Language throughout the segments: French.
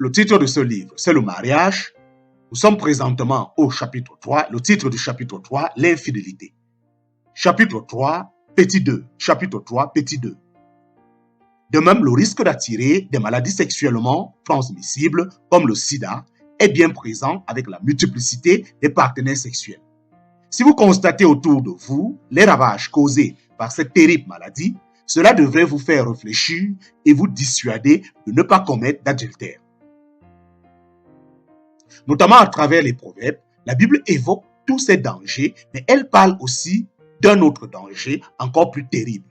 le titre de ce livre, c'est le mariage. Nous sommes présentement au chapitre 3, le titre du chapitre 3, l'infidélité. Chapitre 3, petit 2. Chapitre 3, petit 2. De même, le risque d'attirer des maladies sexuellement transmissibles comme le sida est bien présent avec la multiplicité des partenaires sexuels. Si vous constatez autour de vous les ravages causés par cette terrible maladie, cela devrait vous faire réfléchir et vous dissuader de ne pas commettre d'adultère. Notamment à travers les proverbes, la Bible évoque tous ces dangers, mais elle parle aussi d'un autre danger encore plus terrible.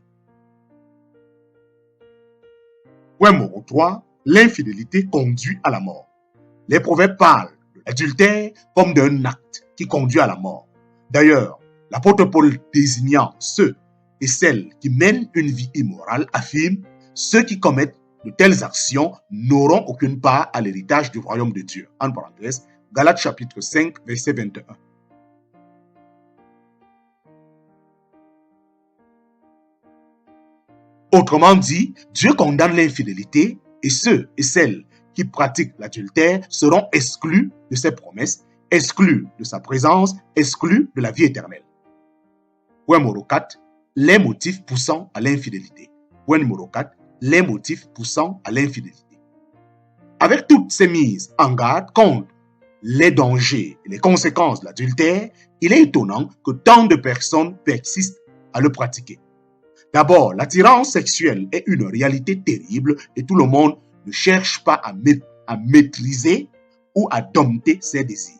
Point numéro 3, l'infidélité conduit à la mort. Les proverbes parlent de l'adultère comme d'un acte qui conduit à la mort. D'ailleurs, l'apôtre Paul désignant ceux et celles qui mènent une vie immorale affirme « Ceux qui commettent de telles actions n'auront aucune part à l'héritage du royaume de Dieu. » En parenthèse, Galates chapitre 5, verset 21. Autrement dit, Dieu condamne l'infidélité et ceux et celles qui pratiquent l'adultère seront exclus de ses promesses, exclus de sa présence, exclus de la vie éternelle. Point numéro 4, les motifs poussant à l'infidélité. Point numéro 4, les motifs poussant à l'infidélité. Avec toutes ces mises en garde contre les dangers et les conséquences de l'adultère, il est étonnant que tant de personnes persistent à le pratiquer. D'abord, l'attirance sexuelle est une réalité terrible et tout le monde ne cherche pas à maîtriser ou à dompter ses désirs.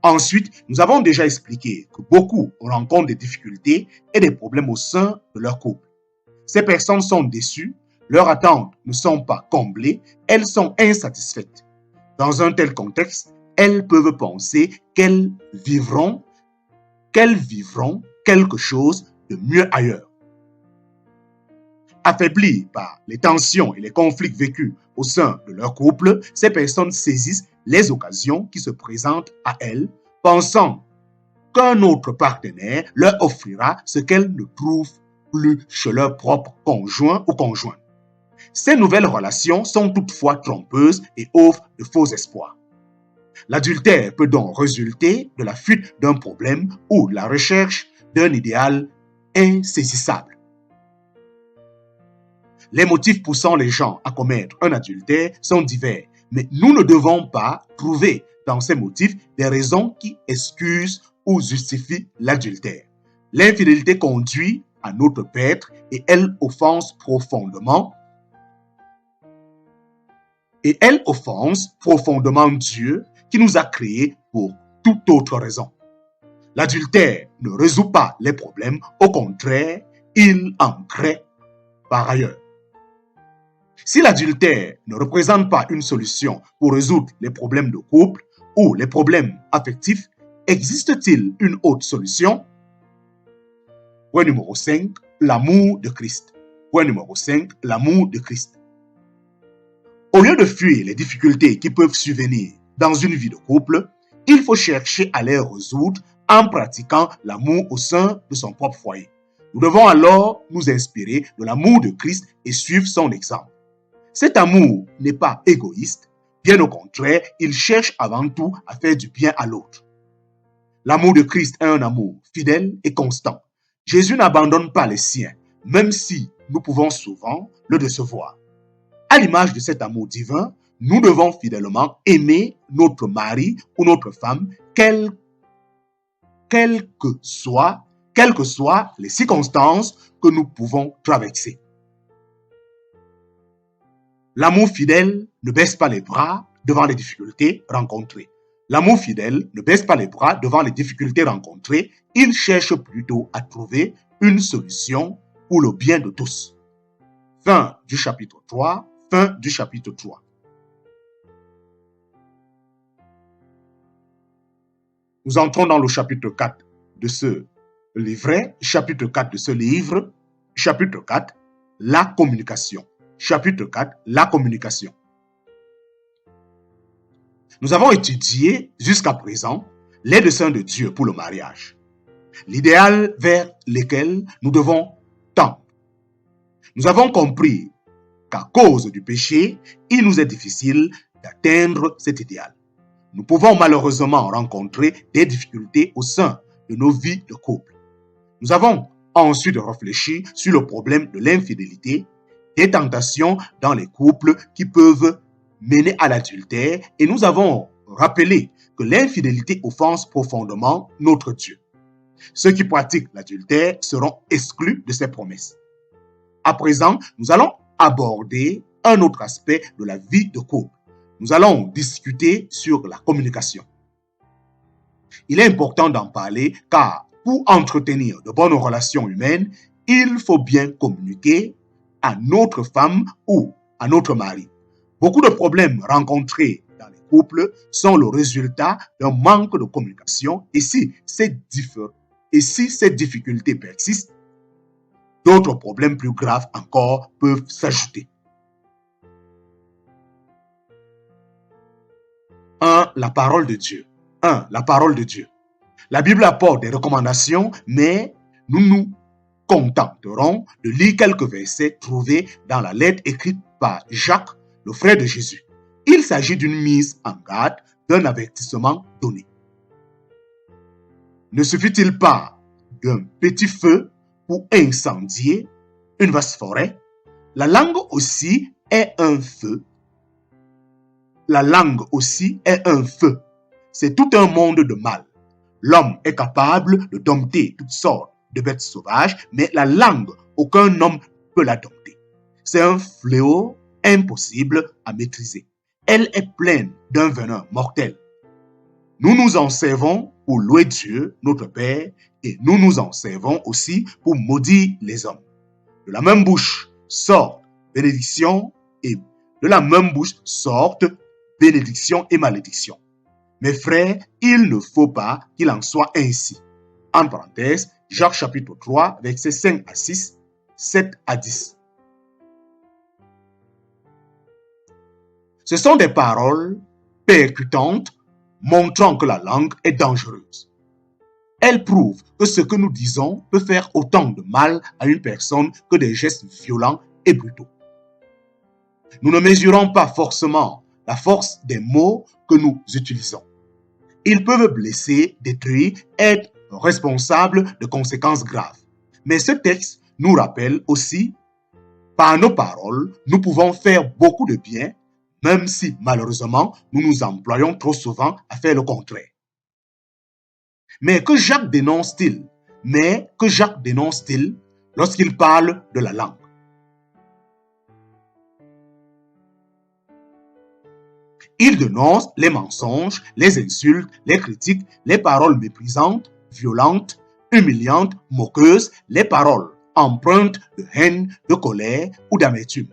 Ensuite, nous avons déjà expliqué que beaucoup rencontrent des difficultés et des problèmes au sein de leur couple. Ces personnes sont déçues, leurs attentes ne sont pas comblées, elles sont insatisfaites. Dans un tel contexte, elles peuvent penser qu'elles vivront quelque chose de mieux ailleurs. Affaiblies par les tensions et les conflits vécus au sein de leur couple, ces personnes saisissent les occasions qui se présentent à elles, pensant qu'un autre partenaire leur offrira ce qu'elles ne trouvent plus chez leur propre conjoint ou conjointe. Ces nouvelles relations sont toutefois trompeuses et offrent de faux espoirs. L'adultère peut donc résulter de la fuite d'un problème ou de la recherche d'un idéal insaisissable. Les motifs poussant les gens à commettre un adultère sont divers, mais nous ne devons pas trouver dans ces motifs des raisons qui excusent ou justifient l'adultère. L'infidélité conduit à notre perte et elle offense profondément Dieu qui nous a créés pour toute autre raison. L'adultère ne résout pas les problèmes, au contraire, il en crée par ailleurs. Si l'adultère ne représente pas une solution pour résoudre les problèmes de couple ou les problèmes affectifs, existe-t-il une autre solution? Point numéro 5, l'amour de Christ. Point numéro 5, l'amour de Christ. Au lieu de fuir les difficultés qui peuvent survenir dans une vie de couple, il faut chercher à les résoudre en pratiquant l'amour au sein de son propre foyer. Nous devons alors nous inspirer de l'amour de Christ et suivre son exemple. Cet amour n'est pas égoïste, bien au contraire, il cherche avant tout à faire du bien à l'autre. L'amour de Christ est un amour fidèle et constant. Jésus n'abandonne pas les siens, même si nous pouvons souvent le décevoir. À l'image de cet amour divin, nous devons fidèlement aimer notre mari ou notre femme, quelles que soient les circonstances que nous pouvons traverser. L'amour fidèle ne baisse pas les bras devant les difficultés rencontrées. L'amour fidèle ne baisse pas les bras devant les difficultés rencontrées. Il cherche plutôt à trouver une solution pour le bien de tous. Fin du chapitre 3. Fin du chapitre 3. Nous entrons dans le chapitre 4 de ce livret. Chapitre 4 de ce livre. Chapitre 4. La communication. Chapitre 4, la communication. Nous avons étudié jusqu'à présent les desseins de Dieu pour le mariage, l'idéal vers lequel nous devons tendre. Nous avons compris qu'à cause du péché, il nous est difficile d'atteindre cet idéal. Nous pouvons malheureusement rencontrer des difficultés au sein de nos vies de couple. Nous avons ensuite réfléchi sur le problème de l'infidélité, des tentations dans les couples qui peuvent mener à l'adultère et nous avons rappelé que l'infidélité offense profondément notre Dieu. Ceux qui pratiquent l'adultère seront exclus de ses promesses. À présent, nous allons aborder un autre aspect de la vie de couple. Nous allons discuter sur la communication. Il est important d'en parler car pour entretenir de bonnes relations humaines, il faut bien communiquer à notre femme ou à notre mari. Beaucoup de problèmes rencontrés dans les couples sont le résultat d'un manque de communication et si ces difficultés persistent, d'autres problèmes plus graves encore peuvent s'ajouter. 1. La parole de Dieu. 1. La parole de Dieu. La Bible apporte des recommandations, mais nous nous contenterons de lire quelques versets trouvés dans la lettre écrite par Jacques, le frère de Jésus. Il s'agit d'une mise en garde, d'un avertissement donné. Ne suffit-il pas d'un petit feu pour incendier une vaste forêt? La langue aussi est un feu. La langue aussi est un feu. C'est tout un monde de mal. L'homme est capable de dompter toutes sortes de bêtes sauvages, mais la langue, aucun homme peut la dompter. C'est un fléau impossible à maîtriser. Elle est pleine d'un venin mortel. Nous nous en servons pour louer Dieu, notre Père, et nous nous en servons aussi pour maudire les hommes. De la même bouche sortent bénédiction et malédiction. Mes frères, il ne faut pas qu'il en soit ainsi. En parenthèse, Jacques chapitre 3, versets 5 à 6, 7 à 10. Ce sont des paroles percutantes montrant que la langue est dangereuse. Elles prouvent que ce que nous disons peut faire autant de mal à une personne que des gestes violents et brutaux. Nous ne mesurons pas forcément la force des mots que nous utilisons. Ils peuvent blesser, détruire, être responsables de conséquences graves. Mais ce texte nous rappelle aussi, par nos paroles, nous pouvons faire beaucoup de bien, même si malheureusement, nous nous employons trop souvent à faire le contraire. Mais que Jacques dénonce-t-il lorsqu'il parle de la langue? Il dénonce les mensonges, les insultes, les critiques, les paroles méprisantes, violentes, humiliantes, moqueuses, les paroles empreintes de haine, de colère ou d'amertume.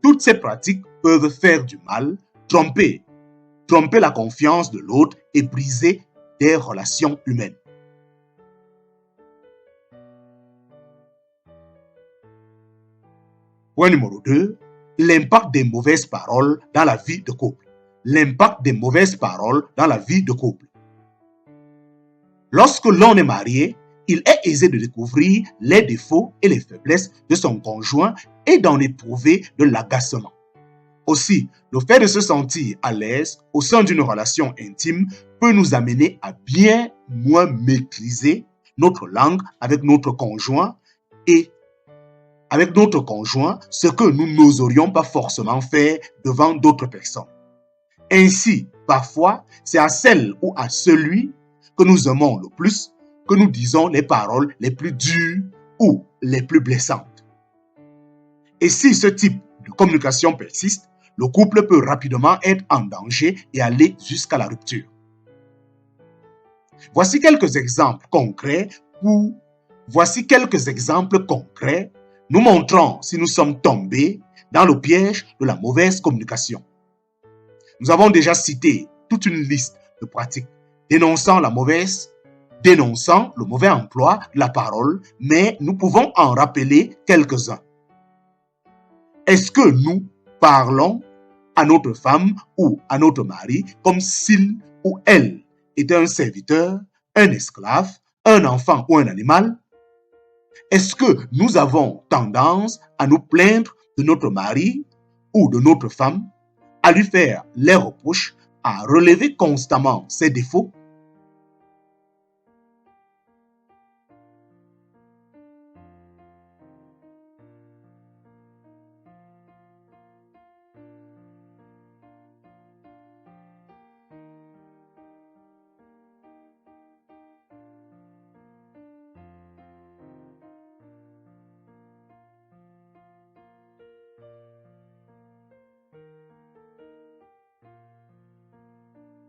Toutes ces pratiques peuvent faire du mal, tromper la confiance de l'autre et briser des relations humaines. Point numéro 2, l'impact des mauvaises paroles dans la vie de couple. L'impact des mauvaises paroles dans la vie de couple. Lorsque l'on est marié, il est aisé de découvrir les défauts et les faiblesses de son conjoint et d'en éprouver de l'agacement. Aussi, le fait de se sentir à l'aise au sein d'une relation intime peut nous amener à bien moins maîtriser notre langue avec notre conjoint ce que nous n'oserions pas forcément faire devant d'autres personnes. Ainsi, parfois, c'est à celle ou à celui que nous aimons le plus que nous disons les paroles les plus dures ou les plus blessantes. Et si ce type de communication persiste, le couple peut rapidement être en danger et aller jusqu'à la rupture. Voici quelques exemples concrets nous montrant si nous sommes tombés dans le piège de la mauvaise communication. Nous avons déjà cité toute une liste de pratiques dénonçant le mauvais emploi de la parole, mais nous pouvons en rappeler quelques-uns. Est-ce que nous parlons à notre femme ou à notre mari comme s'il ou elle était un serviteur, un esclave, un enfant ou un animal? Est-ce que nous avons tendance à nous plaindre de notre mari ou de notre femme? à lui faire les reproches, à relever constamment ses défauts